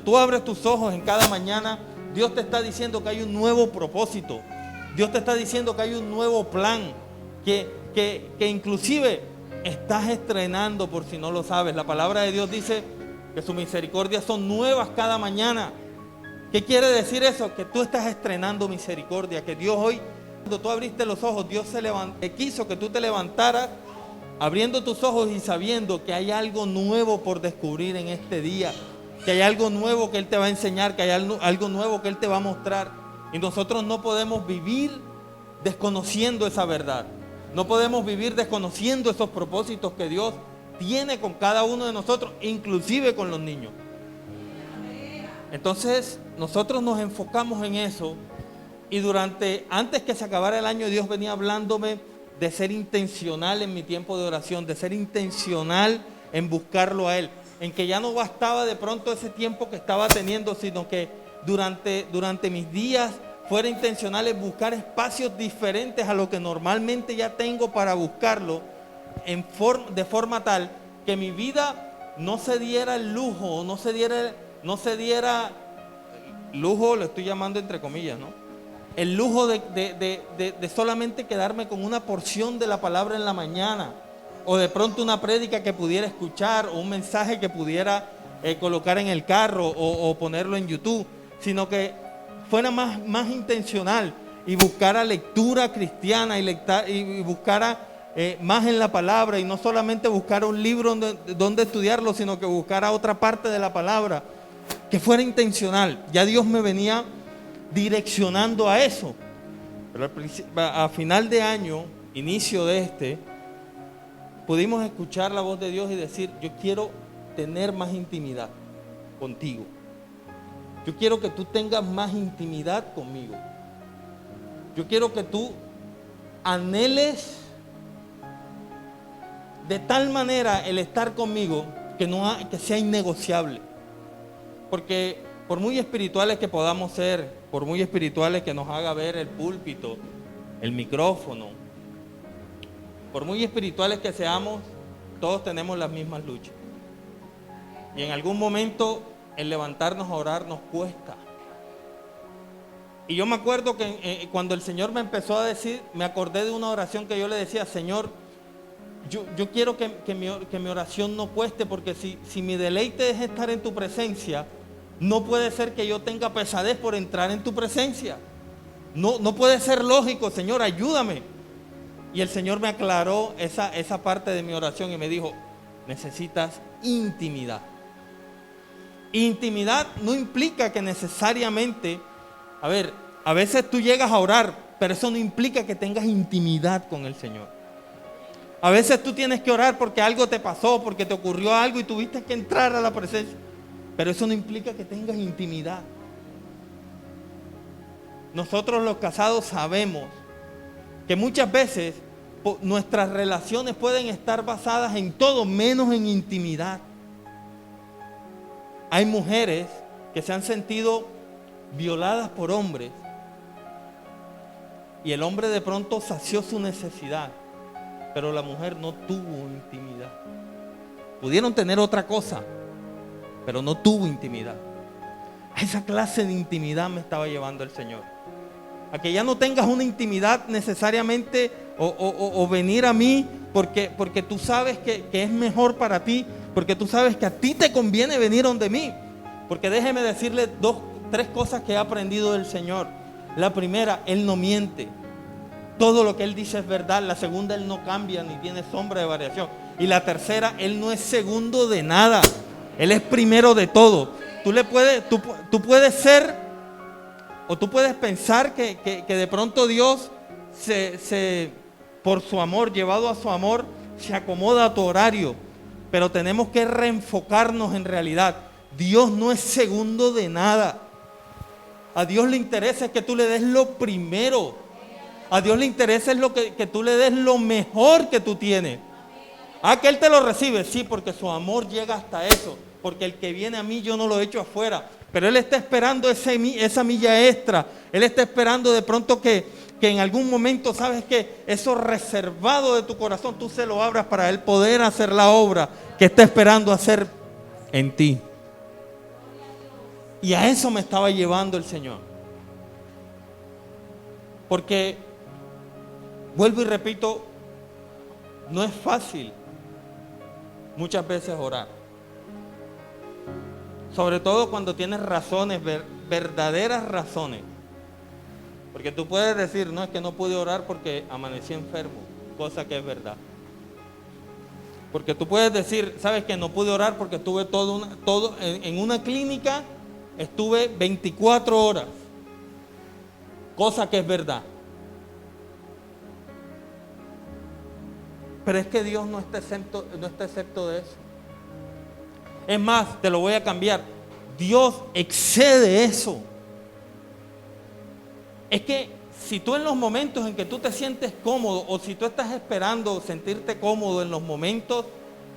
Tú abres tus ojos en cada mañana, Dios te está diciendo que hay un nuevo propósito. Dios te está diciendo que hay un nuevo plan, que inclusive estás estrenando, por si no lo sabes. La palabra de Dios dice que sus misericordias son nuevas cada mañana. ¿Qué quiere decir eso? Que tú estás estrenando misericordia, que Dios hoy, cuando tú abriste los ojos, Dios quiso que tú te levantaras abriendo tus ojos y sabiendo que hay algo nuevo por descubrir en este día, que hay algo nuevo que Él te va a enseñar, que hay algo nuevo que Él te va a mostrar. Y nosotros no podemos vivir desconociendo esa verdad. No podemos vivir desconociendo esos propósitos que Dios tiene con cada uno de nosotros, inclusive con los niños. Entonces, nosotros nos enfocamos en eso. Y antes que se acabara el año, Dios venía hablándome de ser intencional en mi tiempo de oración, de ser intencional en buscarlo a Él, en que ya no bastaba de pronto ese tiempo que estaba teniendo, sino que durante mis días fuera intencional en buscar espacios diferentes a lo que normalmente ya tengo para buscarlo, de forma tal que mi vida no se diera el lujo, no se diera lujo, lo estoy llamando entre comillas, ¿no? El lujo de solamente quedarme con una porción de la palabra en la mañana, o de pronto una prédica que pudiera escuchar, o un mensaje que pudiera colocar en el carro o ponerlo en YouTube, sino que fuera más intencional y buscara lectura cristiana y buscara más en la palabra, y no solamente buscara un libro donde estudiarlo, sino que buscara otra parte de la palabra, que fuera intencional. Ya Dios me venía direccionando a eso. Pero a final de año, inicio de pudimos escuchar la voz de Dios y decir: yo quiero tener más intimidad contigo. Yo quiero que tú tengas más intimidad conmigo. Yo quiero que tú anheles de tal manera el estar conmigo que sea innegociable. Porque por muy espirituales que podamos ser, por muy espirituales que nos haga ver el púlpito, el micrófono, por muy espirituales que seamos, todos tenemos las mismas luchas. Y en algún momento el levantarnos a orar nos cuesta. Y yo me acuerdo que cuando el Señor me empezó a decir, me acordé de una oración que yo le decía: Señor, yo quiero que mi oración no cueste, porque si mi deleite es estar en tu presencia, no puede ser que yo tenga pesadez por entrar en tu presencia. No puede ser lógico. Señor, ayúdame. Y el Señor me aclaró esa parte de mi oración y me dijo: necesitas intimidad. Intimidad no implica que necesariamente, a veces tú llegas a orar, pero eso no implica que tengas intimidad con el Señor. A veces tú tienes que orar porque algo te pasó, porque te ocurrió algo y tuviste que entrar a la presencia, pero eso no implica que tengas intimidad. Nosotros los casados sabemos que muchas veces nuestras relaciones pueden estar basadas en todo menos en intimidad. Hay mujeres que se han sentido violadas por hombres y el hombre de pronto sació su necesidad, pero la mujer no tuvo intimidad. Pudieron tener otra cosa, pero no tuvo intimidad. A esa clase de intimidad me estaba llevando el Señor. A que ya no tengas una intimidad necesariamente o venir a mí porque tú sabes que es mejor para ti, porque tú sabes que a ti te conviene venir donde mí. Porque déjeme decirle 3 cosas que he aprendido del Señor. La primera: Él no miente. Todo lo que Él dice es verdad. La segunda: Él no cambia ni tiene sombra de variación. Y la tercera: Él no es segundo de nada. Él es primero de todo. Tú puedes ser, o tú puedes pensar que de pronto Dios por su amor, llevado a su amor, se acomoda a tu horario. Pero tenemos que reenfocarnos en realidad. Dios no es segundo de nada. A Dios le interesa que tú le des lo primero. A Dios le interesa que tú le des lo mejor que tú tienes. Que Él te lo recibe, sí, porque su amor llega hasta eso. Porque el que viene a mí yo no lo echo afuera. Pero Él está esperando esa milla extra. Él está esperando de pronto que en algún momento, sabes que eso reservado de tu corazón, tú se lo abras para Él poder hacer la obra que está esperando hacer en ti. Y a eso me estaba llevando el Señor. Porque, vuelvo y repito, no es fácil muchas veces orar. Sobre todo cuando tienes razones, verdaderas razones. Porque tú puedes decir, no, es que no pude orar porque amanecí enfermo, cosa que es verdad. Porque tú puedes decir, sabes que no pude orar porque estuve en una clínica, estuve 24 horas, cosa que es verdad. Pero es que Dios no está excepto de eso. Es más, te lo voy a cambiar. Dios excede eso. Es que si tú en los momentos en que tú te sientes cómodo, o si tú estás esperando sentirte cómodo en los momentos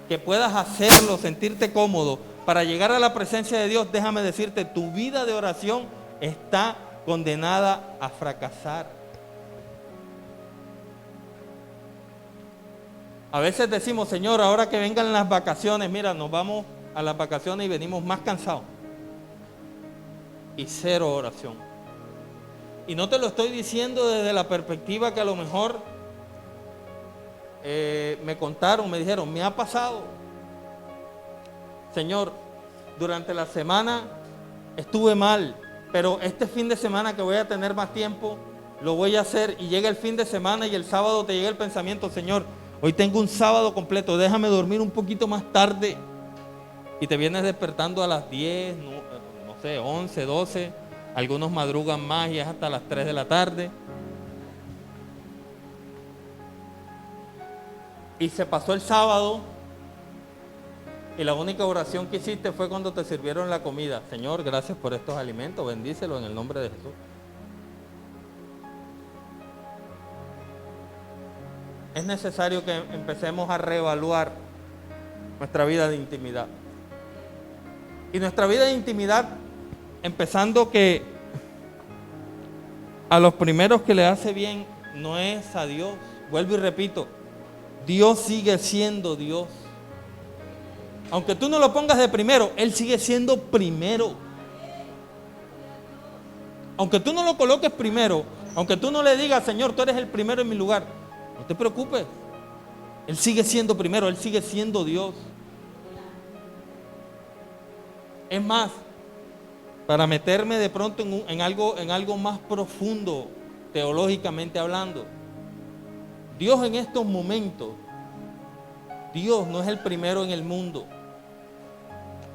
que puedas hacerlo, sentirte cómodo para llegar a la presencia de Dios, déjame decirte, tu vida de oración está condenada a fracasar. A veces decimos, Señor, ahora que vengan las vacaciones, mira, nos vamos a las vacaciones y venimos más cansados. Y cero oración. Y no te lo estoy diciendo desde la perspectiva que a lo mejor me contaron, me dijeron, me ha pasado. Señor, durante la semana estuve mal, pero este fin de semana que voy a tener más tiempo, lo voy a hacer. Y llega el fin de semana y el sábado te llega el pensamiento, Señor, hoy tengo un sábado completo, déjame dormir un poquito más tarde. Y te vienes despertando a las 10, no sé, 11, 12. Algunos madrugan más y es hasta las 3 de la tarde. Y se pasó el sábado y la única oración que hiciste fue cuando te sirvieron la comida. Señor, gracias por estos alimentos, bendícelo en el nombre de Jesús. Es necesario que empecemos a reevaluar nuestra vida de intimidad. Y nuestra vida de intimidad, empezando que a los primeros que le hace bien no es a Dios. Vuelvo y repito, Dios sigue siendo Dios. Aunque tú no lo pongas de primero, Él sigue siendo primero. Aunque tú no lo coloques primero, aunque tú no le digas, Señor, tú eres el primero en mi lugar, no te preocupes. Él sigue siendo primero, Él sigue siendo Dios. Es más, para meterme de pronto en algo más profundo, teológicamente hablando, Dios en estos momentos, Dios no es el primero en el mundo,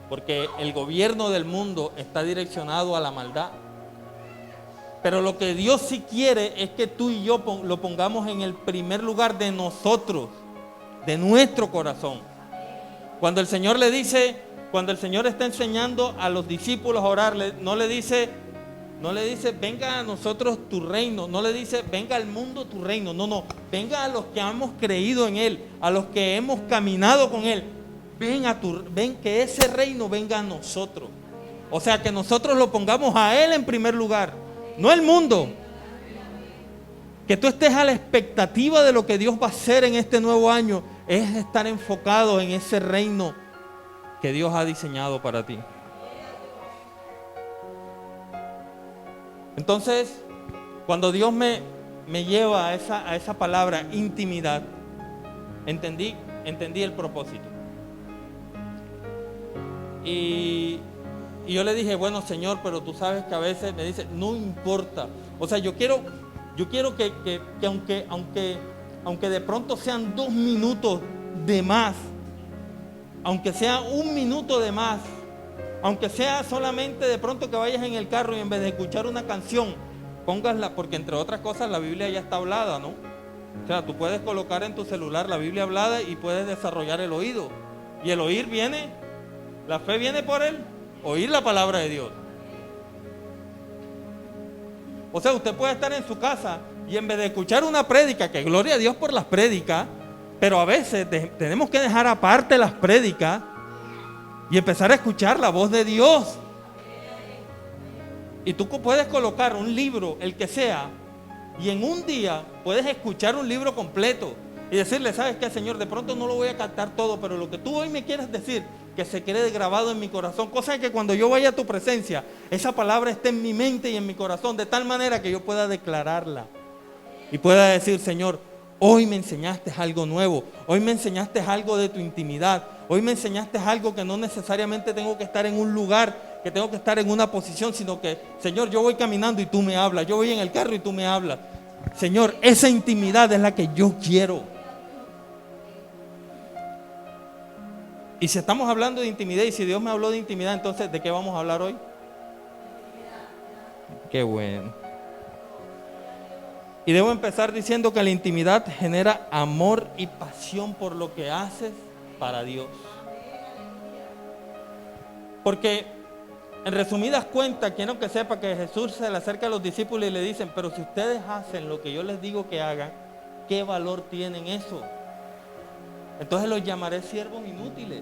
porque el gobierno del mundo está direccionado a la maldad. Pero lo que Dios sí quiere es que tú y yo lo pongamos en el primer lugar de nosotros, de nuestro corazón. Cuando el Señor está enseñando a los discípulos a orar, no le dice, venga a nosotros tu reino, no le dice, venga al mundo tu reino, no, venga a los que hemos creído en Él, a los que hemos caminado con Él, ven que ese reino venga a nosotros. O sea, que nosotros lo pongamos a Él en primer lugar, no el mundo. Que tú estés a la expectativa de lo que Dios va a hacer en este nuevo año, es estar enfocado en ese reino que Dios ha diseñado para ti. Entonces, cuando Dios me lleva a esa palabra intimidad, entendí el propósito. Y yo le dije, bueno, Señor, pero tú sabes que a veces me dice, no importa. O sea, yo quiero que aunque de pronto sean 2 minutos de más, aunque sea 1 minuto de más, aunque sea solamente de pronto que vayas en el carro y en vez de escuchar una canción, póngasla, porque entre otras cosas la Biblia ya está hablada, ¿no? O sea, tú puedes colocar en tu celular la Biblia hablada y puedes desarrollar el oído. Y el oír la fe viene por el oír la palabra de Dios. O sea, usted puede estar en su casa y en vez de escuchar una prédica, que gloria a Dios por las prédicas, pero a veces tenemos que dejar aparte las prédicas y empezar a escuchar la voz de Dios. Y tú puedes colocar un libro, el que sea, y en un día puedes escuchar un libro completo y decirle, ¿sabes qué, Señor? De pronto no lo voy a captar todo, pero lo que tú hoy me quieres decir, que se quede grabado en mi corazón. Cosa que cuando yo vaya a tu presencia, esa palabra esté en mi mente y en mi corazón, de tal manera que yo pueda declararla y pueda decir: Señor, hoy me enseñaste algo nuevo, hoy me enseñaste algo de tu intimidad, hoy me enseñaste algo que no necesariamente tengo que estar en un lugar, que tengo que estar en una posición, sino que, Señor, yo voy caminando y tú me hablas, yo voy en el carro y tú me hablas. Señor, esa intimidad es la que yo quiero. Y si estamos hablando de intimidad, y si Dios me habló de intimidad, entonces, ¿de qué vamos a hablar hoy? Qué bueno. Y debo empezar diciendo que la intimidad genera amor y pasión por lo que haces para Dios. Porque, en resumidas cuentas, quiero que sepa que Jesús se le acerca a los discípulos y le dicen: pero si ustedes hacen lo que yo les digo que hagan, ¿qué valor tienen eso? Entonces los llamaré siervos inútiles.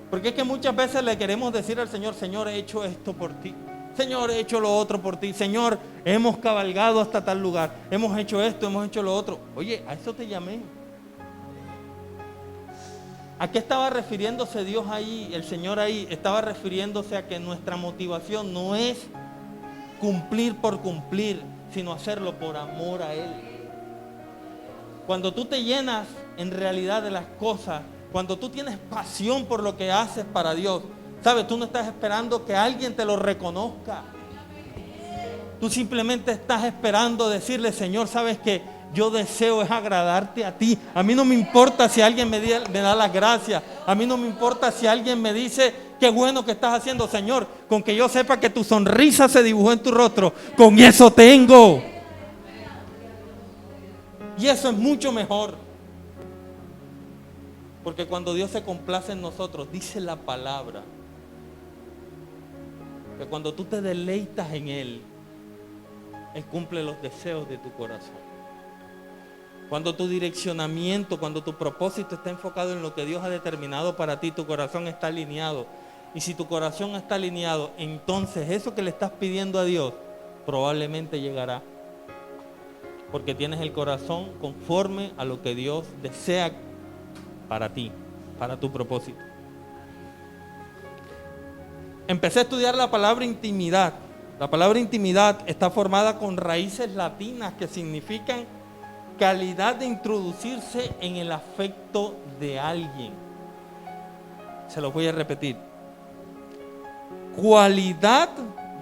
Porque es que muchas veces le queremos decir al Señor: Señor, he hecho esto por ti, Señor, he hecho lo otro por ti, Señor, hemos cabalgado hasta tal lugar, hemos hecho esto, hemos hecho lo otro. Oye, a eso te llamé. ¿A qué estaba refiriéndose Dios ahí, el Señor ahí? Estaba refiriéndose a que nuestra motivación no es cumplir por cumplir, sino hacerlo por amor a Él. Cuando tú te llenas en realidad de las cosas, cuando tú tienes pasión por lo que haces para Dios, ¿sabes? Tú no estás esperando que alguien te lo reconozca. Tú simplemente estás esperando decirle: Señor, ¿sabes qué? Yo deseo es agradarte a ti. A mí no me importa si alguien me da las gracias. A mí no me importa si alguien me dice: qué bueno que estás haciendo, Señor. Con que yo sepa que tu sonrisa se dibujó en tu rostro, con eso tengo. Y eso es mucho mejor. Porque cuando Dios se complace en nosotros, dice la palabra, que cuando tú te deleitas en Él, Él cumple los deseos de tu corazón. Cuando tu direccionamiento, cuando tu propósito está enfocado en lo que Dios ha determinado para ti, tu corazón está alineado. Y si tu corazón está alineado, entonces eso que le estás pidiendo a Dios probablemente llegará. Porque tienes el corazón conforme a lo que Dios desea para ti, para tu propósito. Empecé a estudiar la palabra intimidad. La palabra intimidad está formada con raíces latinas que significan calidad de introducirse en el afecto de alguien. Se los voy a repetir. Cualidad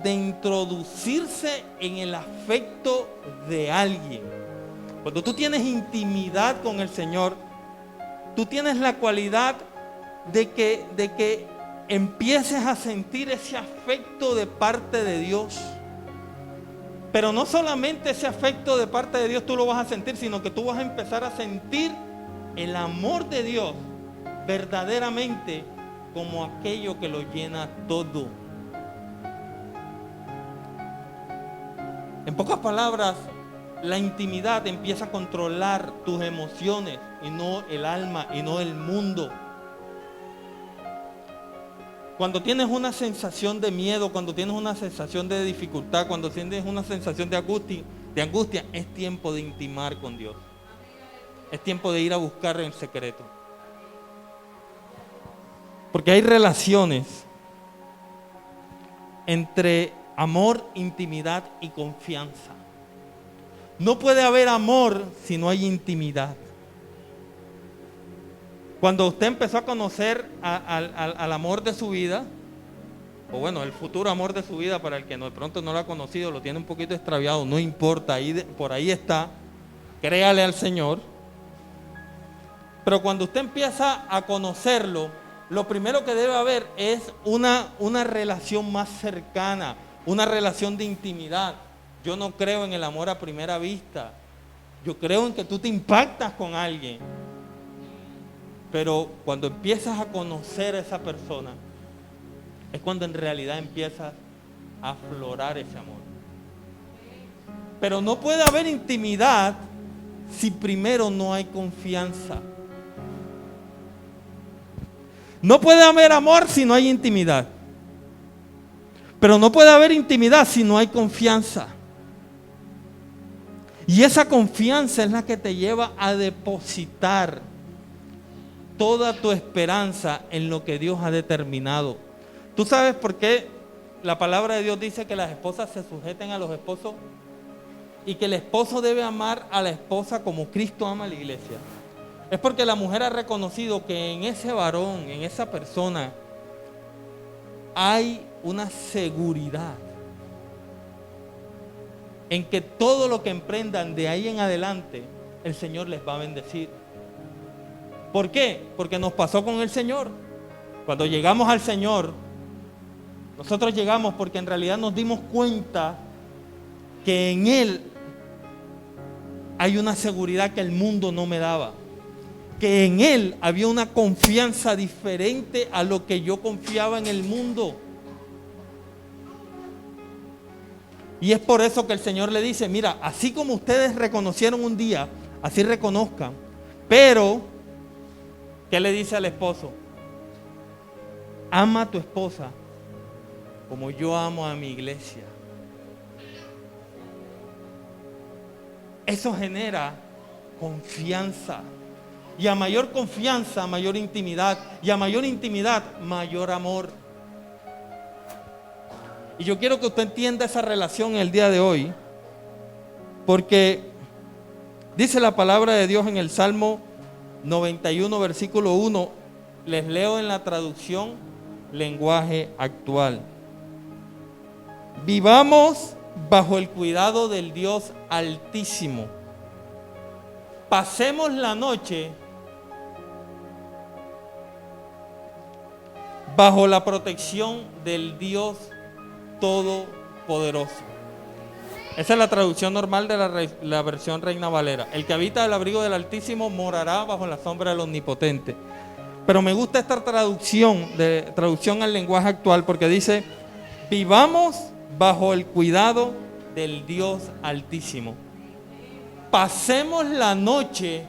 de introducirse en el afecto de alguien. Cuando tú tienes intimidad con el Señor, tú tienes la cualidad de que empieces a sentir ese afecto de parte de Dios. Pero no solamente ese afecto de parte de Dios tú lo vas a sentir, sino que tú vas a empezar a sentir el amor de Dios verdaderamente como aquello que lo llena todo. En pocas palabras, la intimidad empieza a controlar tus emociones y no el alma y no el mundo. Cuando tienes una sensación de miedo, cuando tienes una sensación de dificultad, cuando tienes una sensación de angustia, es tiempo de intimar con Dios. Es tiempo de ir a buscar en secreto. Porque hay relaciones entre amor, intimidad y confianza. No puede haber amor si no hay intimidad. Cuando usted empezó a conocer al amor de su vida, o bueno, el futuro amor de su vida, para el que de pronto no lo ha conocido, lo tiene un poquito extraviado, no importa, por ahí está, créale al Señor. Pero cuando usted empieza a conocerlo, lo primero que debe haber es una relación más cercana, una relación de intimidad. Yo no creo en el amor a primera vista. Yo creo en que tú te impactas con alguien. Pero cuando empiezas a conocer a esa persona, es cuando en realidad empieza a aflorar ese amor. Pero no puede haber intimidad si primero no hay confianza. No puede haber amor si no hay intimidad. Pero no puede haber intimidad si no hay confianza. Y esa confianza es la que te lleva a depositar toda tu esperanza en lo que Dios ha determinado. ¿Tú sabes por qué la palabra de Dios dice que las esposas se sujeten a los esposos? Y que el esposo debe amar a la esposa como Cristo ama a la iglesia. Es porque la mujer ha reconocido que en ese varón, en esa persona, hay una seguridad en que todo lo que emprendan de ahí en adelante, el Señor les va a bendecir. ¿Por qué? Porque nos pasó con el Señor. Cuando llegamos al Señor, nosotros llegamos porque en realidad nos dimos cuenta que en Él hay una seguridad que el mundo no me daba. Que en Él había una confianza diferente a lo que yo confiaba en el mundo. Y es por eso que el Señor le dice, mira, así como ustedes reconocieron un día, así reconozcan. Pero, ¿qué le dice al esposo? Ama a tu esposa como yo amo a mi iglesia. Eso genera confianza. Y a mayor confianza, mayor intimidad. Y a mayor intimidad, mayor amor. Y yo quiero que usted entienda esa relación en el día de hoy. Porque dice la palabra de Dios en el Salmo 91, versículo 1. Les leo en la traducción lenguaje actual. Vivamos bajo el cuidado del Dios Altísimo. Pasemos la noche bajo la protección del Dios Todopoderoso. Esa es la traducción normal de la versión Reina Valera. El que habita el abrigo del Altísimo morará bajo la sombra del Omnipotente. Pero me gusta esta traducción al lenguaje actual porque dice, vivamos bajo el cuidado del Dios Altísimo. Pasemos la noche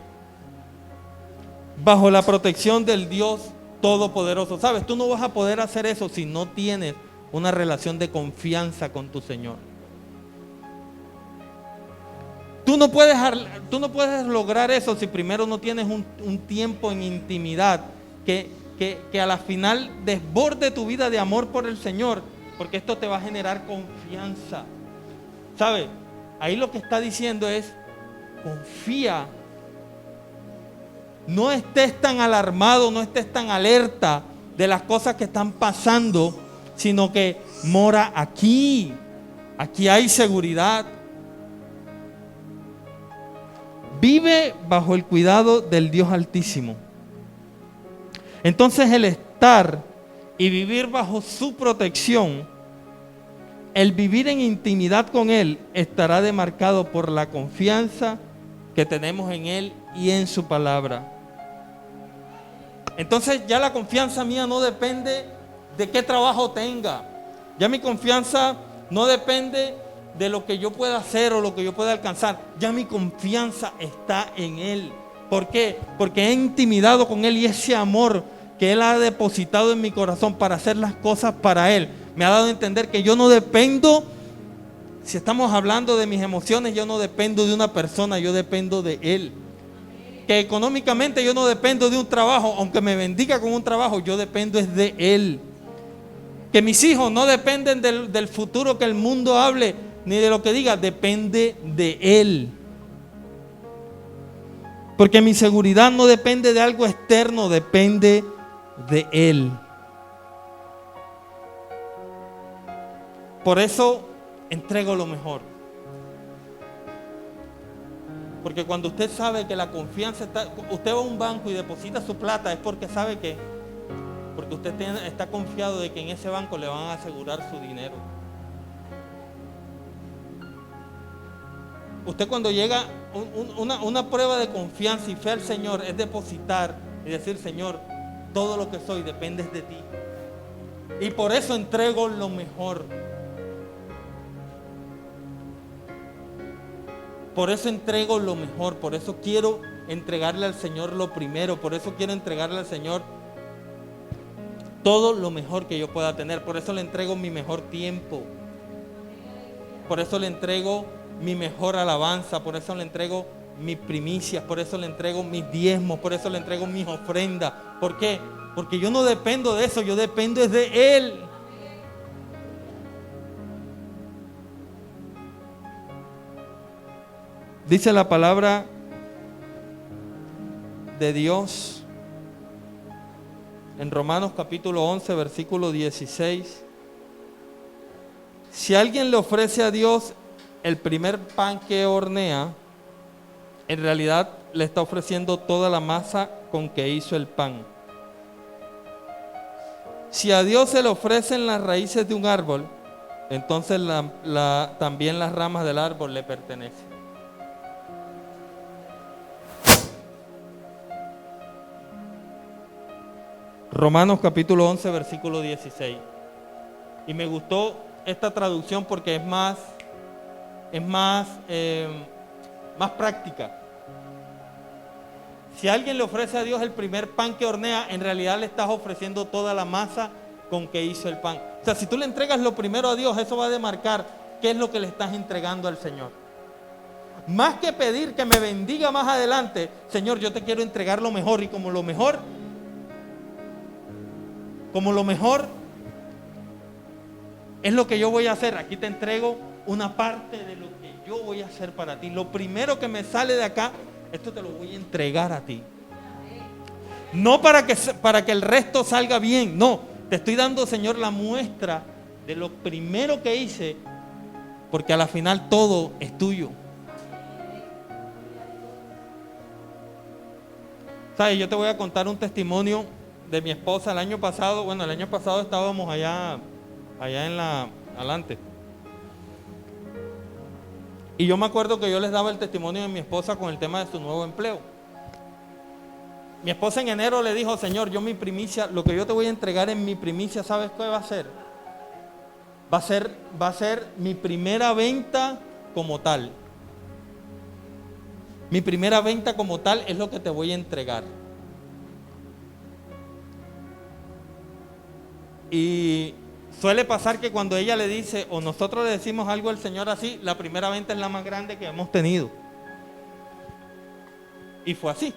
bajo la protección del Dios Todopoderoso. ¿Sabes? Tú no vas a poder hacer eso si no tienes una relación de confianza con tu Señor. Tú no puedes lograr eso si primero no tienes un tiempo en intimidad que a la final desborde tu vida de amor por el Señor, porque esto te va a generar confianza. ¿Sabes? Ahí lo que está diciendo es, confía. No estés tan alarmado, no estés tan alerta de las cosas que están pasando, sino que mora aquí. Aquí hay seguridad. Vive bajo el cuidado del Dios Altísimo. Entonces el estar y vivir bajo su protección, el vivir en intimidad con Él, estará demarcado por la confianza que tenemos en Él y en su palabra. Entonces ya la confianza mía no depende de qué trabajo tenga. Ya mi confianza no depende de lo que yo pueda hacer o lo que yo pueda alcanzar. Ya mi confianza está en Él. ¿Por qué? Porque he intimidado con Él y ese amor que Él ha depositado en mi corazón para hacer las cosas para Él me ha dado a entender que yo no dependo, si estamos hablando de mis emociones, yo no dependo de una persona, yo dependo de Él. Que económicamente yo no dependo de un trabajo, aunque me bendiga con un trabajo, yo dependo es de Él. Que mis hijos no dependen del futuro que el mundo hable, ni de lo que diga, depende de Él. Porque mi seguridad no depende de algo externo, depende de Él. Por eso entrego lo mejor. Porque cuando usted sabe que la confianza está, usted va a un banco y deposita su plata, es porque sabe que, porque usted está confiado de que en ese banco le van a asegurar su dinero. Usted cuando llega una prueba de confianza y fe al Señor es depositar y decir, Señor, todo lo que soy depende de ti. Y por eso entrego lo mejor. Por eso entrego lo mejor, por eso quiero entregarle al Señor lo primero, por eso quiero entregarle al Señor todo lo mejor que yo pueda tener, por eso le entrego mi mejor tiempo, por eso le entrego mi mejor alabanza, por eso le entrego mis primicias, por eso le entrego mis diezmos, por eso le entrego mis ofrendas. ¿Por qué? Porque yo no dependo de eso, yo dependo es de Él. Dice la palabra de Dios en Romanos capítulo 11, versículo 16. Si alguien le ofrece a Dios el primer pan que hornea, en realidad le está ofreciendo toda la masa con que hizo el pan. Si a Dios se le ofrecen las raíces de un árbol, entonces también las ramas del árbol le pertenecen. Romanos capítulo 11, versículo 16. Y me gustó esta traducción porque es más práctica. Si alguien le ofrece a Dios el primer pan que hornea, en realidad le estás ofreciendo toda la masa con que hizo el pan. O sea, si tú le entregas lo primero a Dios, eso va a demarcar qué es lo que le estás entregando al Señor. Más que pedir que me bendiga más adelante, Señor, yo te quiero entregar lo mejor, y como lo mejor es lo que yo voy a hacer. Aquí te entrego una parte de lo que yo voy a hacer para ti. Lo primero que me sale de acá, esto te lo voy a entregar a ti. No para que el resto salga bien. No, te estoy dando, Señor, la muestra de lo primero que hice, porque a la final todo es tuyo. ¿Sabes? Yo te voy a contar un testimonio de mi esposa. El año pasado estábamos allá en adelante. Y yo me acuerdo que yo les daba el testimonio de mi esposa con el tema de su nuevo empleo. Mi esposa en enero le dijo: Señor, yo mi primicia, lo que yo te voy a entregar en mi primicia, ¿sabes qué va a ser? Va a ser mi primera venta como tal. Mi primera venta como tal es lo que te voy a entregar. Y suele pasar que cuando ella le dice, o nosotros le decimos algo al Señor así, la primera venta es la más grande que hemos tenido. Y fue así.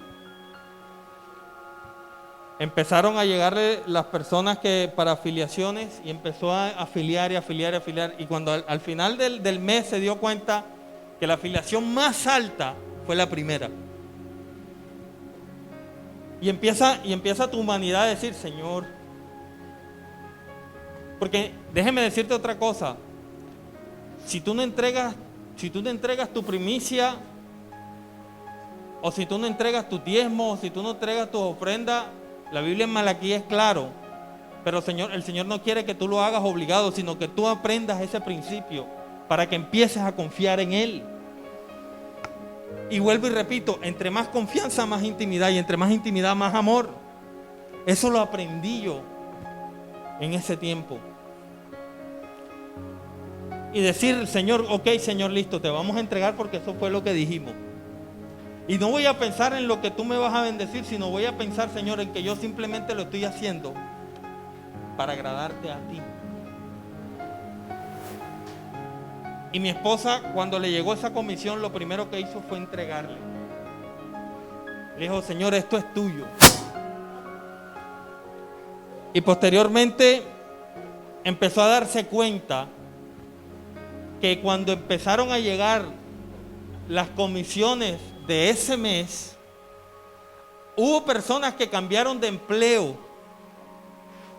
Empezaron a llegarle las personas que para afiliaciones, y empezó a afiliar. Y cuando al final del mes se dio cuenta que la afiliación más alta fue la primera. Y empieza tu humanidad a decir: Señor. Porque déjeme decirte otra cosa. Si tú no entregas tu primicia, o si tú no entregas tu diezmo, o si tú no entregas tus ofrendas, la Biblia en Malaquí es claro. Pero el Señor no quiere que tú lo hagas obligado, sino que tú aprendas ese principio para que empieces a confiar en Él. Y vuelvo y repito, entre más confianza, más intimidad, y entre más intimidad, más amor. Eso lo aprendí yo en ese tiempo. Y decir: Señor, ok, Señor, listo, te vamos a entregar porque eso fue lo que dijimos. Y no voy a pensar en lo que tú me vas a bendecir, sino voy a pensar, Señor, en que yo simplemente lo estoy haciendo para agradarte a ti. Y mi esposa, cuando le llegó esa comisión, lo primero que hizo fue entregarle. Le dijo: Señor, esto es tuyo. Y posteriormente empezó a darse cuenta que cuando empezaron a llegar las comisiones de ese mes, hubo personas que cambiaron de empleo.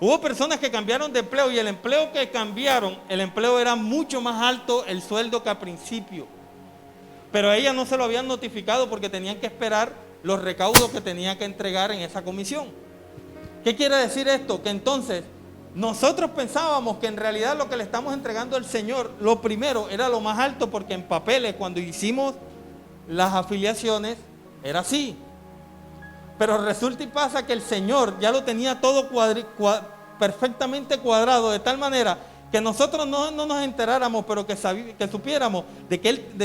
Y el empleo que cambiaron, el empleo era mucho más alto el sueldo que al principio. Pero a ella no se lo habían notificado porque tenían que esperar los recaudos que tenía que entregar en esa comisión. ¿Qué quiere decir esto? Que entonces nosotros pensábamos que en realidad lo que le estamos entregando al Señor, lo primero era lo más alto, porque en papeles, cuando hicimos las afiliaciones, era así. Pero resulta y pasa que el Señor ya lo tenía todo perfectamente cuadrado, de tal manera que nosotros no nos enteráramos, pero que supiéramos de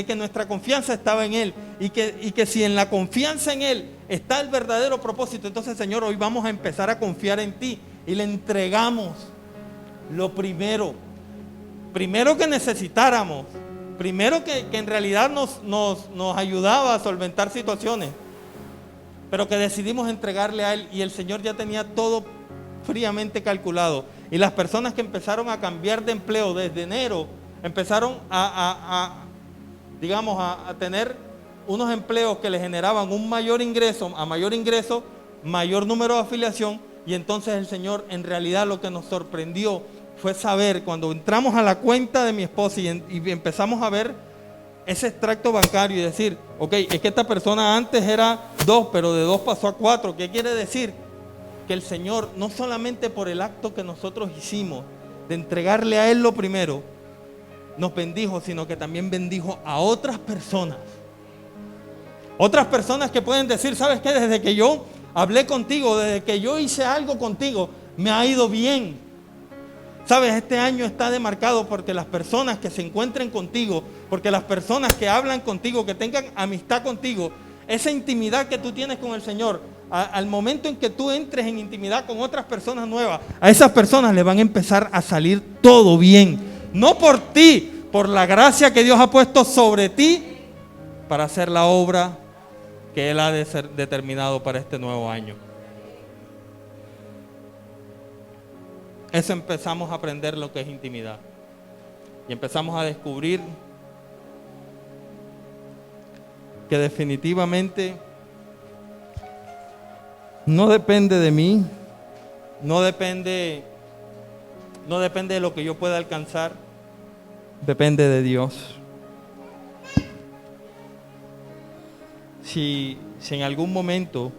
que nuestra confianza estaba en Él, y que si en la confianza en Él está el verdadero propósito, entonces, Señor, hoy vamos a empezar a confiar en Ti, y le entregamos lo primero que necesitáramos Primero que en realidad nos ayudaba a solventar situaciones, pero que decidimos entregarle a Él y el Señor ya tenía todo fríamente calculado. Y las personas que empezaron a cambiar de empleo desde enero, empezaron a tener unos empleos que les generaban un mayor ingreso, mayor número de afiliación. Y entonces el Señor, en realidad, lo que nos sorprendió fue saber, cuando entramos a la cuenta de mi esposa y empezamos a ver ese extracto bancario y decir, ok, es que esta persona antes era 2, pero de 2 pasó a 4. ¿Qué quiere decir? Que el Señor, no solamente por el acto que nosotros hicimos de entregarle a Él lo primero, nos bendijo, sino que también bendijo a otras personas. Otras personas que pueden decir, ¿sabes qué? Desde que yo hablé contigo, desde que yo hice algo contigo, me ha ido bien. ¿Sabes? Este año está demarcado porque las personas que se encuentren contigo, porque las personas que hablan contigo, que tengan amistad contigo, esa intimidad que tú tienes con el Señor, al momento en que tú entres en intimidad con otras personas nuevas, a esas personas le van a empezar a salir todo bien. No por ti, por la gracia que Dios ha puesto sobre ti para hacer la obra que Él ha determinado para este nuevo año. Eso empezamos a aprender lo que es intimidad. Y empezamos a descubrir que definitivamente no depende de mí, no depende de lo que yo pueda alcanzar, depende de Dios. Si en algún momento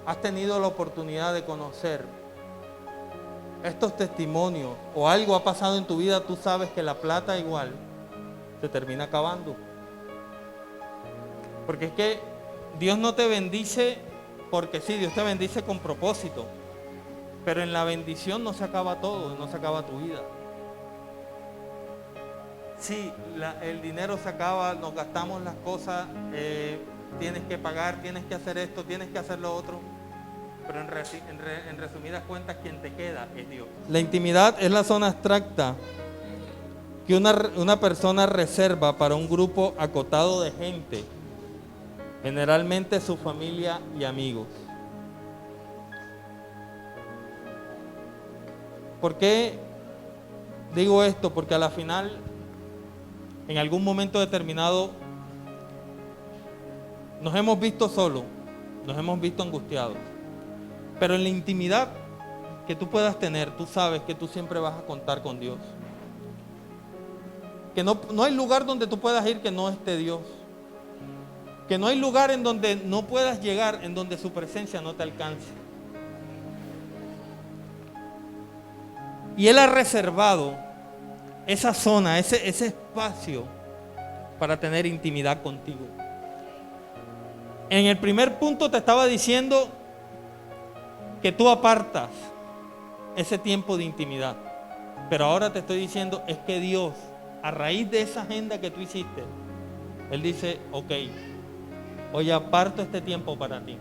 has tenido la oportunidad de conocer estos testimonios o algo ha pasado en tu vida, tú sabes que la plata igual se termina acabando. Porque es que Dios no te bendice porque sí, Dios te bendice con propósito. Pero en la bendición no se acaba todo, no se acaba tu vida. Sí, el dinero se acaba, nos gastamos las cosas, tienes que pagar, tienes que hacer esto, tienes que hacer lo otro. Pero en resumidas cuentas, quien te queda es Dios. La intimidad es la zona abstracta que una persona reserva para un grupo acotado de gente, generalmente su familia y amigos. ¿Por qué digo esto? Porque a la final, en algún momento determinado, nos hemos visto solos, nos hemos visto angustiados. Pero en la intimidad que tú puedas tener, tú sabes que tú siempre vas a contar con Dios. Que no hay lugar donde tú puedas ir que no esté Dios. Que no hay lugar en donde no puedas llegar, en donde su presencia no te alcance. Y Él ha reservado esa zona, ese espacio para tener intimidad contigo. En el primer punto te estaba diciendo que tú apartas ese tiempo de intimidad. Pero ahora te estoy diciendo es que Dios, a raíz de esa agenda que tú hiciste, Él dice, ok, hoy aparto este tiempo para ti.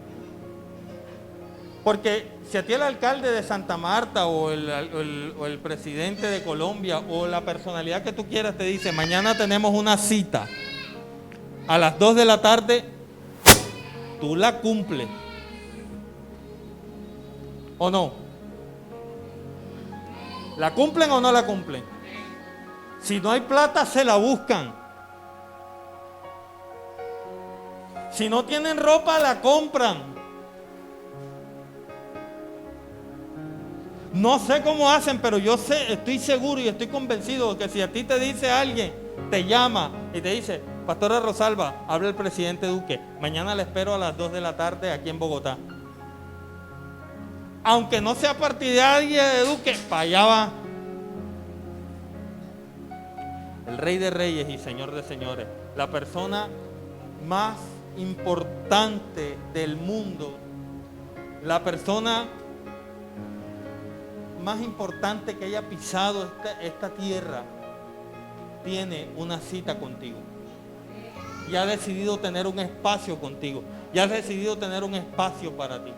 Porque si a ti el alcalde de Santa Marta o el presidente de Colombia o la personalidad que tú quieras te dice, mañana tenemos una cita a las 2 de la tarde, tú la cumples. ¿O no? ¿La cumplen o no la cumplen? Si no hay plata, se la buscan. Si no tienen ropa, la compran. No sé cómo hacen, pero yo sé, estoy seguro y estoy convencido de que si a ti te dice alguien, te llama y te dice, Pastora Rosalba, habla el presidente Duque, mañana le espero a las 2 de la tarde aquí en Bogotá. Aunque no sea partidaria de Duque, para allá va. El Rey de Reyes y Señor de Señores, la persona más importante del mundo, la persona más importante que haya pisado esta tierra, tiene una cita contigo. Y ha decidido tener un espacio contigo. Y ha decidido tener un espacio para ti.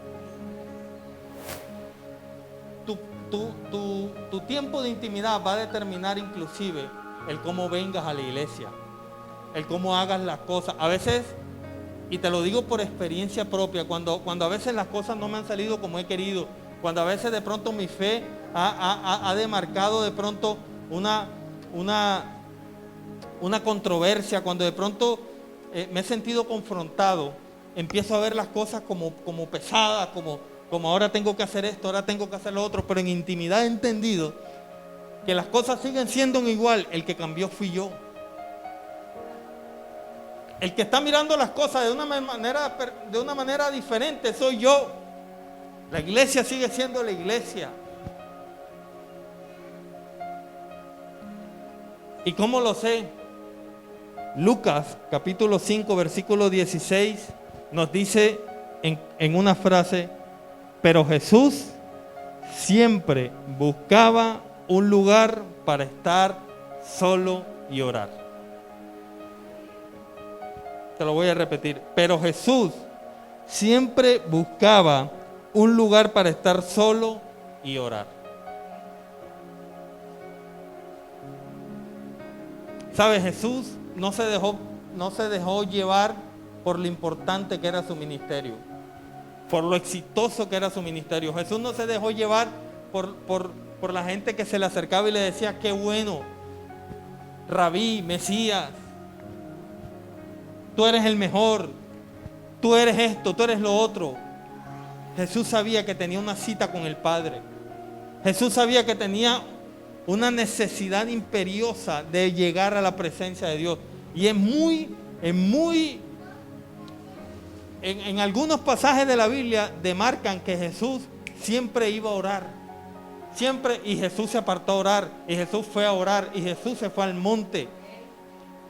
tu tiempo de intimidad va a determinar inclusive el cómo vengas a la iglesia, el cómo hagas las cosas. A veces, y te lo digo por experiencia propia, cuando a veces las cosas no me han salido como he querido, cuando a veces de pronto mi fe ha demarcado de pronto una controversia, cuando de pronto me he sentido confrontado, empiezo a ver las cosas como pesadas, como ahora tengo que hacer esto, ahora tengo que hacer lo otro, pero en intimidad he entendido que las cosas siguen siendo igual. El que cambió fui yo. El que está mirando las cosas de una manera diferente soy yo. La iglesia sigue siendo la iglesia. ¿Y cómo lo sé? Lucas capítulo 5 versículo 16 nos dice en una frase: pero Jesús siempre buscaba un lugar para estar solo y orar. Te lo voy a repetir. Pero Jesús siempre buscaba un lugar para estar solo y orar. ¿Sabes? Jesús no se dejó llevar por lo importante que era su ministerio, por lo exitoso que era su ministerio. Jesús no se dejó llevar por la gente que se le acercaba y le decía: qué bueno, Rabí, Mesías, tú eres el mejor, tú eres esto, tú eres lo otro. Jesús sabía que tenía una cita con el Padre. Jesús sabía que tenía una necesidad imperiosa de llegar a la presencia de Dios. Y en algunos pasajes de la Biblia demarcan que Jesús siempre iba a orar. Siempre, y Jesús se apartó a orar, y Jesús fue a orar, y Jesús se fue al monte.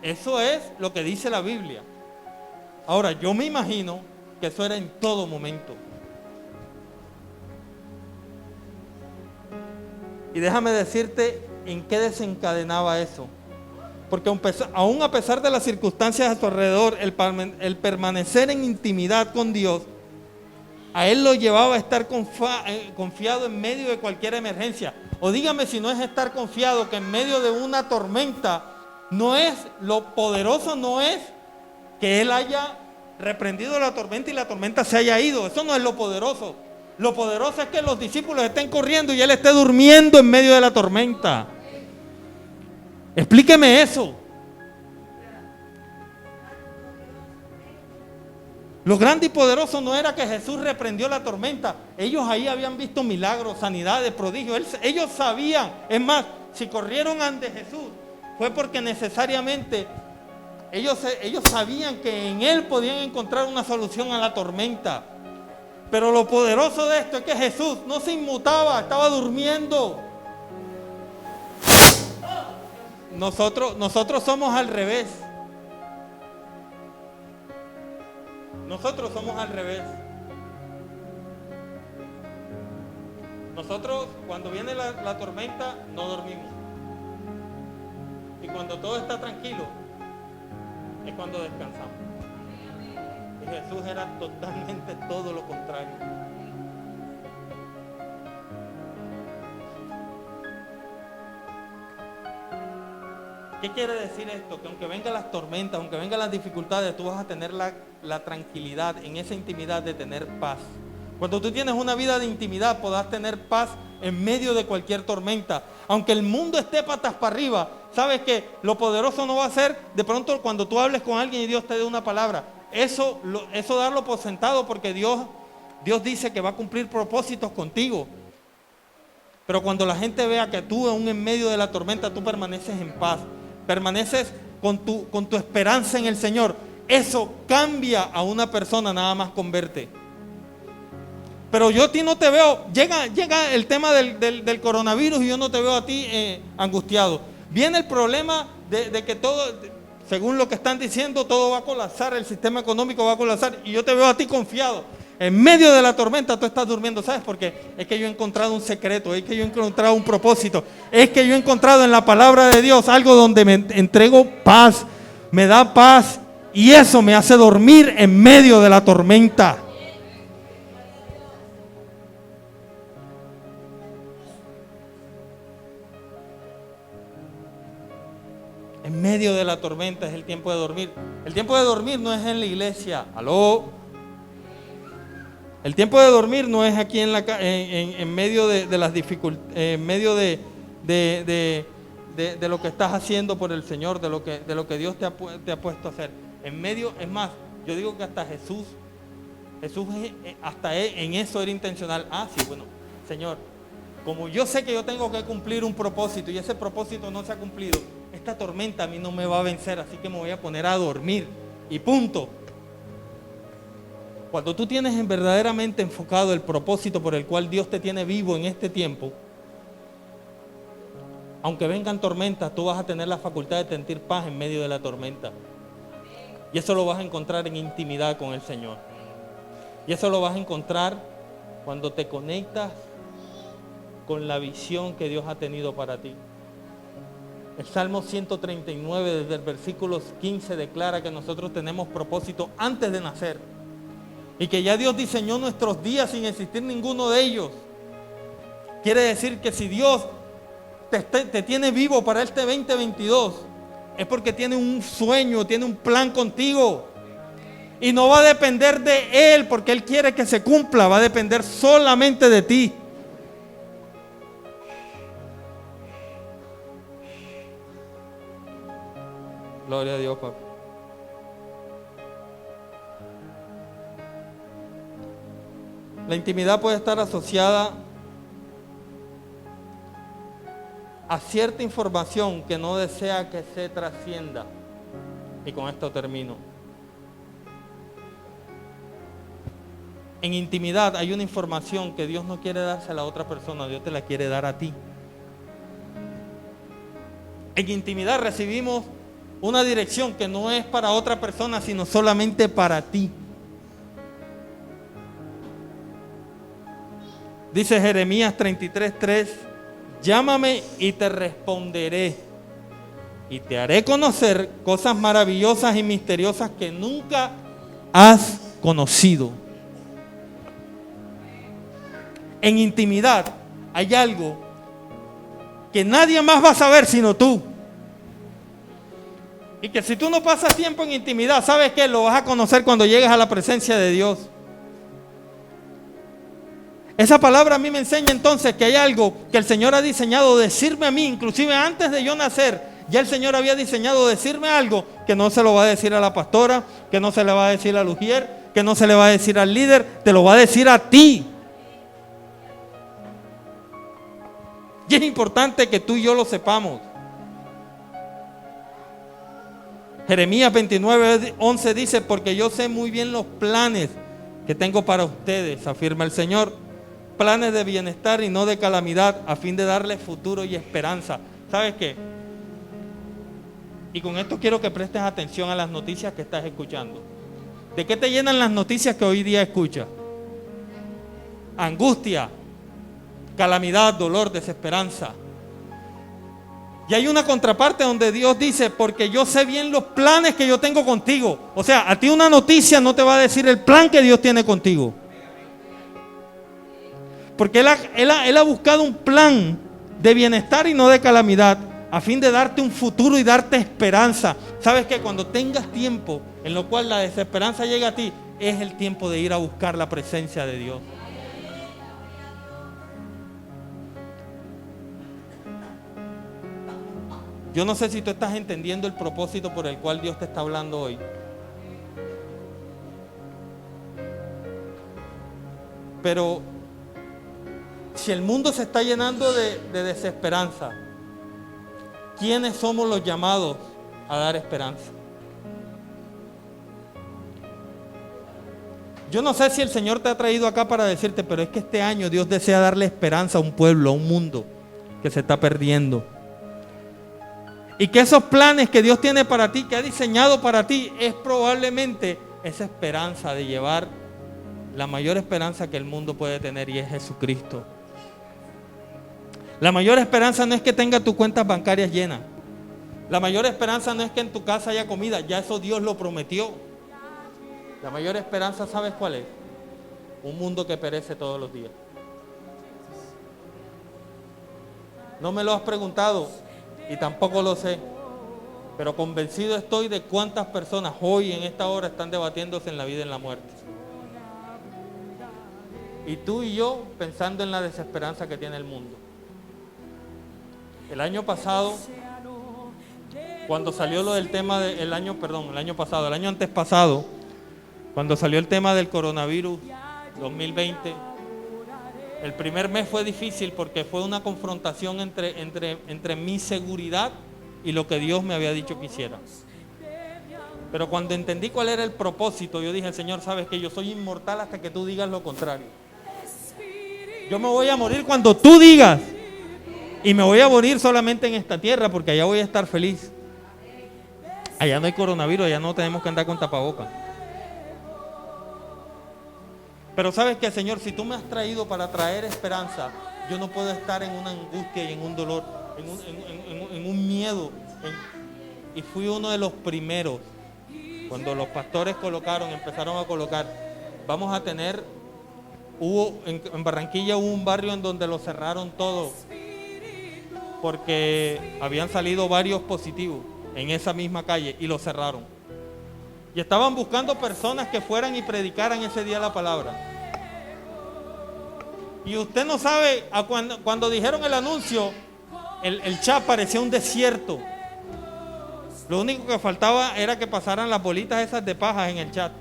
Eso es lo que dice la Biblia. Ahora, yo me imagino que eso era en todo momento. Y déjame decirte en qué desencadenaba eso. Porque aún a pesar de las circunstancias a su alrededor, el permanecer en intimidad con Dios, a él lo llevaba a estar confiado en medio de cualquier emergencia. O dígame si no es estar confiado que en medio de una tormenta, lo poderoso no es que él haya reprendido la tormenta y la tormenta se haya ido. Eso no es lo poderoso. Lo poderoso es que los discípulos estén corriendo y él esté durmiendo en medio de la tormenta. Explíqueme eso. Lo grande y poderoso no era que Jesús reprendió la tormenta. Ellos ahí habían visto milagros, sanidades, prodigios. Ellos sabían. Es más, si corrieron ante Jesús, fue porque necesariamente ellos sabían que en Él podían encontrar una solución a la tormenta. Pero lo poderoso de esto es que Jesús no se inmutaba, estaba durmiendo. Nosotros somos al revés. Nosotros somos al revés. Nosotros, cuando viene la tormenta, no dormimos. Y cuando todo está tranquilo, es cuando descansamos. Y Jesús era totalmente todo lo contrario. ¿Qué quiere decir esto? Que aunque vengan las tormentas, aunque vengan las dificultades, tú vas a tener la tranquilidad en esa intimidad de tener paz. Cuando tú tienes una vida de intimidad, podrás tener paz en medio de cualquier tormenta. Aunque el mundo esté patas para arriba, sabes que lo poderoso no va a ser de pronto cuando tú hables con alguien y Dios te dé una palabra. Eso darlo por sentado, porque Dios dice que va a cumplir propósitos contigo. Pero cuando la gente vea que tú aún en medio de la tormenta, tú permaneces en paz, permaneces con tu esperanza en el Señor, eso cambia a una persona nada más con verte. Pero yo a ti no te veo, llega el tema del coronavirus y yo no te veo a ti angustiado. Viene el problema de que todo, según lo que están diciendo, todo va a colapsar, el sistema económico va a colapsar, y yo te veo a ti confiado. En medio de la tormenta tú estás durmiendo. ¿Sabes por qué? Es que yo he encontrado un secreto, es que yo he encontrado un propósito, es que yo he encontrado en la palabra de Dios algo donde me entrego paz, me da paz, y eso me hace dormir en medio de la tormenta. En medio de la tormenta es el tiempo de dormir. El tiempo de dormir no es en la iglesia. ¿Aló? El tiempo de dormir no es aquí en medio de las dificultades, en medio de lo que estás haciendo por el Señor, de lo que Dios te ha puesto a hacer. En medio, es más, yo digo que hasta Jesús hasta él, en eso era intencional. Sí, bueno, Señor, como yo sé que yo tengo que cumplir un propósito y ese propósito no se ha cumplido, esta tormenta a mí no me va a vencer, así que me voy a poner a dormir y punto. Cuando tú tienes verdaderamente enfocado el propósito por el cual Dios te tiene vivo en este tiempo, aunque vengan tormentas, tú vas a tener la facultad de sentir paz en medio de la tormenta. Y eso lo vas a encontrar en intimidad con el Señor. Y eso lo vas a encontrar cuando te conectas con la visión que Dios ha tenido para ti. El Salmo 139 desde el versículo 15 declara que nosotros tenemos propósito antes de nacer. Y que ya Dios diseñó nuestros días sin existir ninguno de ellos. Quiere decir que si Dios te tiene vivo para este 2022, es porque tiene un sueño, tiene un plan contigo. Y no va a depender de Él porque Él quiere que se cumpla, va a depender solamente de ti. Gloria a Dios, papi. La intimidad puede estar asociada a cierta información que no desea que se trascienda. Y con esto termino. En intimidad hay una información que Dios no quiere darse a la otra persona, Dios te la quiere dar a ti. En intimidad recibimos una dirección que no es para otra persona, sino solamente para ti. Dice Jeremías 33:3, llámame y te responderé y te haré conocer cosas maravillosas y misteriosas que nunca has conocido. En intimidad hay algo que nadie más va a saber sino tú. Y que si tú no pasas tiempo en intimidad, ¿sabes qué? Lo vas a conocer cuando llegues a la presencia de Dios. Esa palabra a mí me enseña entonces que hay algo que el Señor ha diseñado decirme a mí, inclusive antes de yo nacer. Ya el Señor había diseñado decirme algo que no se lo va a decir a la pastora, que no se le va a decir al ujier, que no se le va a decir al líder, te lo va a decir a ti. Y es importante que tú y yo lo sepamos. Jeremías 29:11 dice, porque yo sé muy bien los planes que tengo para ustedes, afirma el Señor. Planes de bienestar y no de calamidad, a fin de darles futuro y esperanza. ¿Sabes qué? Y con esto quiero que prestes atención a las noticias que estás escuchando. ¿De qué te llenan las noticias que hoy día escuchas? Angustia, calamidad, dolor, desesperanza. Y hay una contraparte donde Dios dice, porque yo sé bien los planes que yo tengo contigo. O sea, a ti una noticia no te va a decir el plan que Dios tiene contigo. Porque Él ha buscado un plan de bienestar y no de calamidad, a fin de darte un futuro y darte esperanza. Sabes que cuando tengas tiempo en lo cual la desesperanza llega a ti, es el tiempo de ir a buscar la presencia de Dios. Yo no sé si tú estás entendiendo el propósito por el cual Dios te está hablando hoy. Pero si el mundo se está llenando de desesperanza, ¿quiénes somos los llamados a dar esperanza? Yo no sé si el Señor te ha traído acá para decirte, pero es que este año Dios desea darle esperanza a un pueblo, a un mundo que se está perdiendo. Y que esos planes que Dios tiene para ti, que ha diseñado para ti, es probablemente esa esperanza de llevar la mayor esperanza que el mundo puede tener, y es Jesucristo. La mayor esperanza no es que tenga tus cuentas bancarias llenas. La mayor esperanza no es que en tu casa haya comida, ya eso Dios lo prometió. La mayor esperanza, ¿sabes cuál es? Un mundo que perece todos los días. No me lo has preguntado y tampoco lo sé. Pero convencido estoy de cuántas personas hoy en esta hora están debatiéndose en la vida y en la muerte. Y tú y yo pensando en la desesperanza que tiene el mundo. El año pasado, cuando salió lo del tema el año antes pasado, cuando salió el tema del coronavirus 2020, el primer mes fue difícil porque fue una confrontación entre mi seguridad y lo que Dios me había dicho que hiciera. Pero cuando entendí cuál era el propósito, yo dije, Señor, sabes que yo soy inmortal hasta que tú digas lo contrario. Yo me voy a morir cuando tú digas. Y me voy a morir solamente en esta tierra porque allá voy a estar feliz. Allá no hay coronavirus, allá no tenemos que andar con tapabocas. Pero sabes que, Señor, si tú me has traído para traer esperanza, yo no puedo estar en una angustia y en un dolor, en un miedo. Y fui uno de los primeros, cuando los pastores empezaron a colocar, vamos a tener, en Barranquilla hubo un barrio en donde lo cerraron todo, porque habían salido varios positivos en esa misma calle y lo cerraron. Y estaban buscando personas que fueran y predicaran ese día la palabra. Y usted no sabe, cuando dijeron el anuncio, el chat parecía un desierto. Lo único que faltaba era que pasaran las bolitas esas de paja en el chat.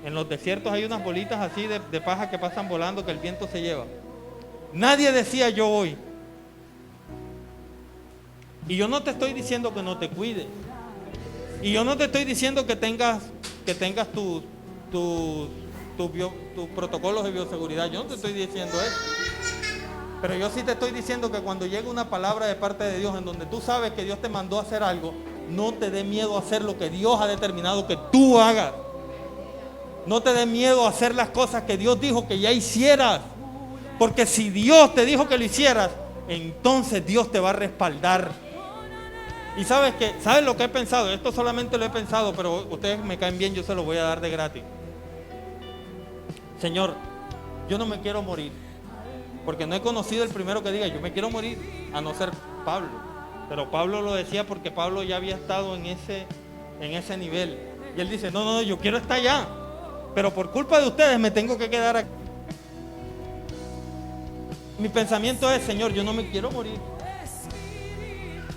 En los desiertos hay unas bolitas así de paja que pasan volando, que el viento se lleva. Nadie decía yo voy. Y yo no te estoy diciendo que no te cuides. Y yo no te estoy diciendo que tengas tus protocolos de bioseguridad. Yo no te estoy diciendo eso. Pero yo sí te estoy diciendo que cuando llegue una palabra de parte de Dios en donde tú sabes que Dios te mandó a hacer algo, no te dé miedo a hacer lo que Dios ha determinado que tú hagas. No te dé miedo a hacer las cosas que Dios dijo que ya hicieras. Porque si Dios te dijo que lo hicieras, entonces Dios te va a respaldar. Y ¿sabes qué? ¿Sabes lo que he pensado? Esto solamente lo he pensado, pero ustedes me caen bien, yo se lo voy a dar de gratis. Señor, yo no me quiero morir, porque no he conocido el primero que diga, yo me quiero morir, a no ser Pablo. Pero Pablo lo decía porque Pablo ya había estado en ese nivel. Y él dice, no, yo quiero estar allá, pero por culpa de ustedes me tengo que quedar aquí. Mi pensamiento es, Señor, yo no me quiero morir.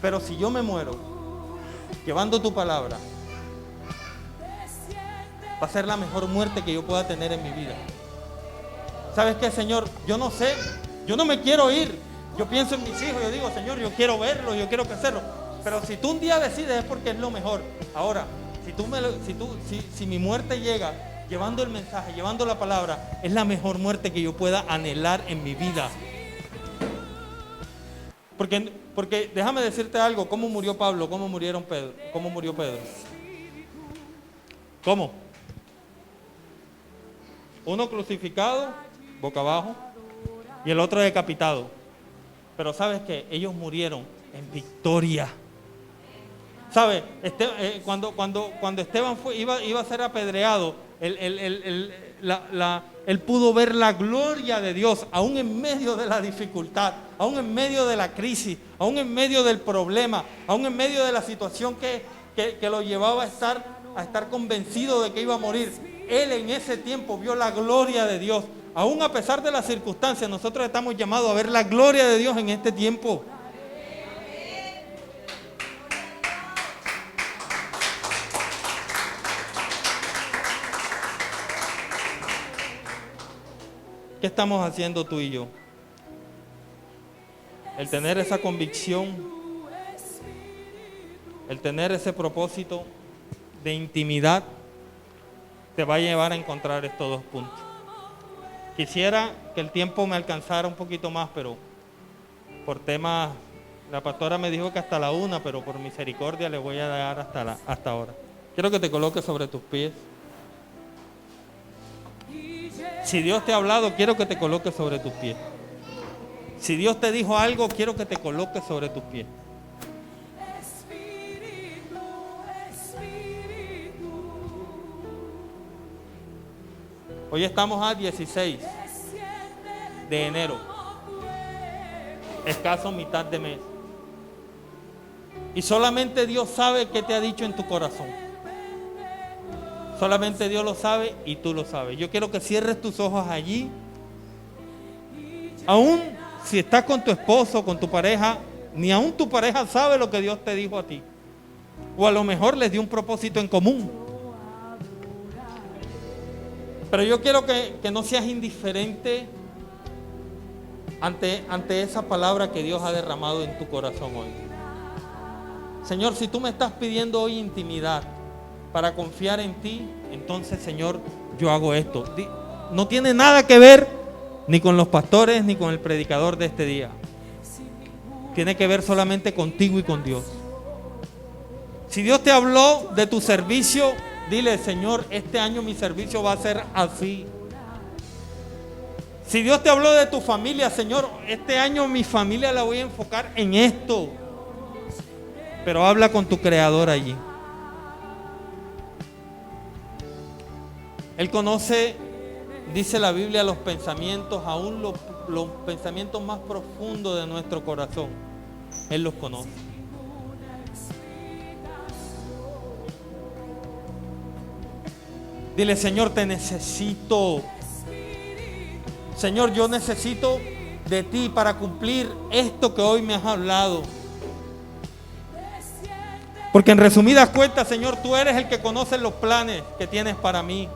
Pero si yo me muero llevando tu palabra, va a ser la mejor muerte que yo pueda tener en mi vida. ¿Sabes qué, Señor? Yo no sé, yo no me quiero ir. Yo pienso en mis hijos, yo digo, Señor, yo quiero verlos, yo quiero crecerlos. Pero si tú un día decides es porque es lo mejor. Ahora, si mi muerte llega llevando el mensaje, llevando la palabra, es la mejor muerte que yo pueda anhelar en mi vida. Porque déjame decirte algo, ¿cómo murió Pablo? ¿Cómo murió Pedro? ¿Cómo? Uno crucificado, boca abajo, y el otro decapitado. Pero ¿sabes qué? Ellos murieron en victoria. ¿Sabes? Cuando Esteban iba a ser apedreado, él pudo ver la gloria de Dios, aún en medio de la dificultad, aún en medio de la crisis, aún en medio del problema, aún en medio de la situación que lo llevaba a estar convencido de que iba a morir. Él en ese tiempo vio la gloria de Dios. Aún a pesar de las circunstancias, nosotros estamos llamados a ver la gloria de Dios en este tiempo. ¿Qué estamos haciendo tú y yo? El tener esa convicción, el tener ese propósito de intimidad, te va a llevar a encontrar estos dos puntos. Quisiera que el tiempo me alcanzara un poquito más, pero por temas, la pastora me dijo que hasta la 1, pero por misericordia le voy a dar hasta ahora. Quiero que te coloques sobre tus pies. Si Dios te ha hablado, quiero que te coloques sobre tus pies. Si Dios te dijo algo, quiero que te coloques sobre tus pies. Hoy estamos a 16 de enero, escaso mitad de mes. Y solamente Dios sabe qué te ha dicho en tu corazón. Solamente Dios lo sabe y tú lo sabes. Yo quiero que cierres tus ojos allí. Aún si estás con tu esposo, con tu pareja, ni aún tu pareja sabe lo que Dios te dijo a ti. O a lo mejor les dio un propósito en común. Pero yo quiero que no seas indiferente ante esa palabra que Dios ha derramado en tu corazón hoy. Señor, si tú me estás pidiendo hoy intimidad para confiar en ti, entonces, Señor, yo hago esto. No tiene nada que ver ni con los pastores ni con el predicador de este día. Tiene que ver solamente contigo y con Dios. Si Dios te habló de tu servicio, dile: Señor, este año mi servicio va a ser así. Si Dios te habló de tu familia, Señor, este año mi familia la voy a enfocar en esto. Pero habla con tu Creador allí. Él conoce, dice la Biblia, los pensamientos, aún los pensamientos más profundos de nuestro corazón. Él los conoce. Dile: Señor, te necesito. Señor, yo necesito de ti para cumplir esto que hoy me has hablado. Porque en resumidas cuentas, Señor, tú eres el que conoce los planes que tienes para mí.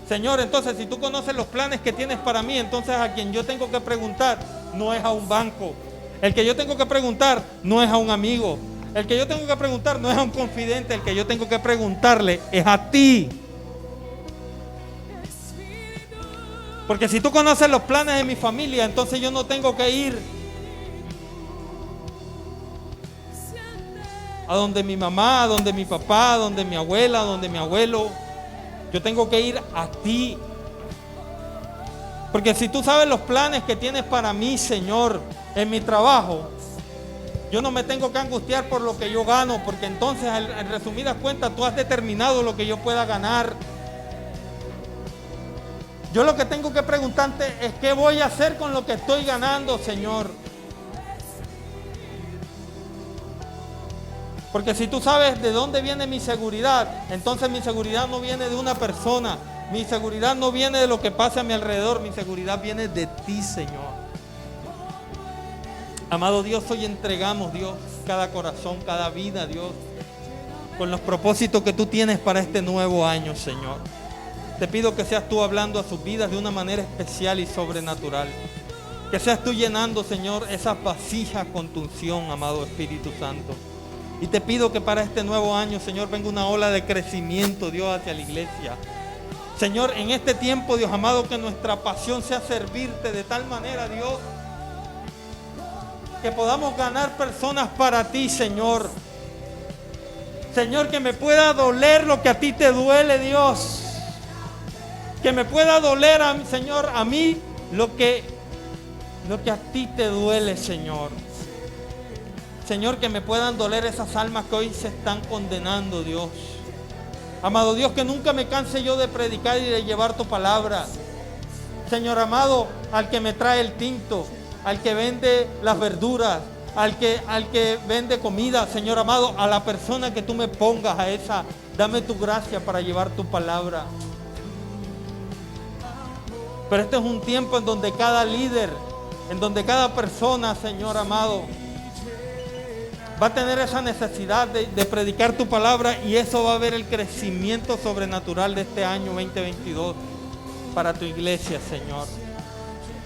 Señor, entonces si tú conoces los planes que tienes para mí, entonces a quien yo tengo que preguntar no es a un banco. El que yo tengo que preguntar no es a un amigo. El que yo tengo que preguntar no es a un confidente. El que yo tengo que preguntarle es a ti. Porque si tú conoces los planes de mi familia, entonces yo no tengo que ir a donde mi mamá, a donde mi papá, a donde mi abuela, a donde mi abuelo. Yo tengo que ir a ti. Porque si tú sabes los planes que tienes para mí, Señor, en mi trabajo, yo no me tengo que angustiar por lo que yo gano, porque entonces, en resumidas cuentas, tú has determinado lo que yo pueda ganar. Yo lo que tengo que preguntarte es: ¿qué voy a hacer con lo que estoy ganando, Señor? Porque si tú sabes de dónde viene mi seguridad, entonces mi seguridad no viene de una persona. Mi seguridad no viene de lo que pasa a mi alrededor. Mi seguridad viene de ti, Señor. Amado Dios, hoy entregamos, Dios, cada corazón, cada vida, Dios, con los propósitos que tú tienes para este nuevo año, Señor. Te pido que seas tú hablando a sus vidas de una manera especial y sobrenatural. Que seas tú llenando, Señor, esas vasijas con tu unción, amado Espíritu Santo. Y te pido que para este nuevo año, Señor, venga una ola de crecimiento, Dios, hacia la iglesia. Señor, en este tiempo, Dios amado, que nuestra pasión sea servirte de tal manera, Dios, que podamos ganar personas para ti, Señor. Señor, que me pueda doler lo que a ti te duele, Dios. Que me pueda doler, Señor, a mí lo que a ti te duele, Señor. Señor, que me puedan doler esas almas que hoy se están condenando, Dios. Amado Dios, que nunca me canse yo de predicar y de llevar tu palabra. Señor amado, al que me trae el tinto, al que vende las verduras, al que vende comida, Señor amado, a la persona que tú me pongas a esa, dame tu gracia para llevar tu palabra. Pero este es un tiempo en donde cada líder, en donde cada persona, Señor amado, va a tener esa necesidad de predicar tu palabra, y eso va a ver el crecimiento sobrenatural de este año 2022 para tu iglesia, Señor.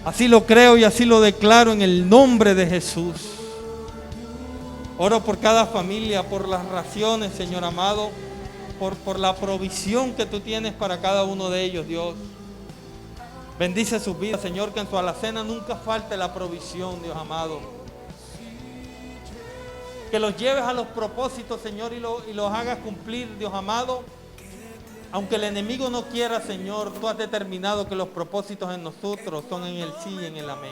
Así lo creo y así lo declaro en el nombre de Jesús. Oro por cada familia, por las raciones, Señor amado, por la provisión que tú tienes para cada uno de ellos, Dios. Bendice sus vidas, Señor, que en su alacena nunca falte la provisión, Dios amado. Que los lleves a los propósitos, Señor, y los hagas cumplir, Dios amado. Aunque el enemigo no quiera, Señor, tú has determinado que los propósitos en nosotros son en el sí y en el amén.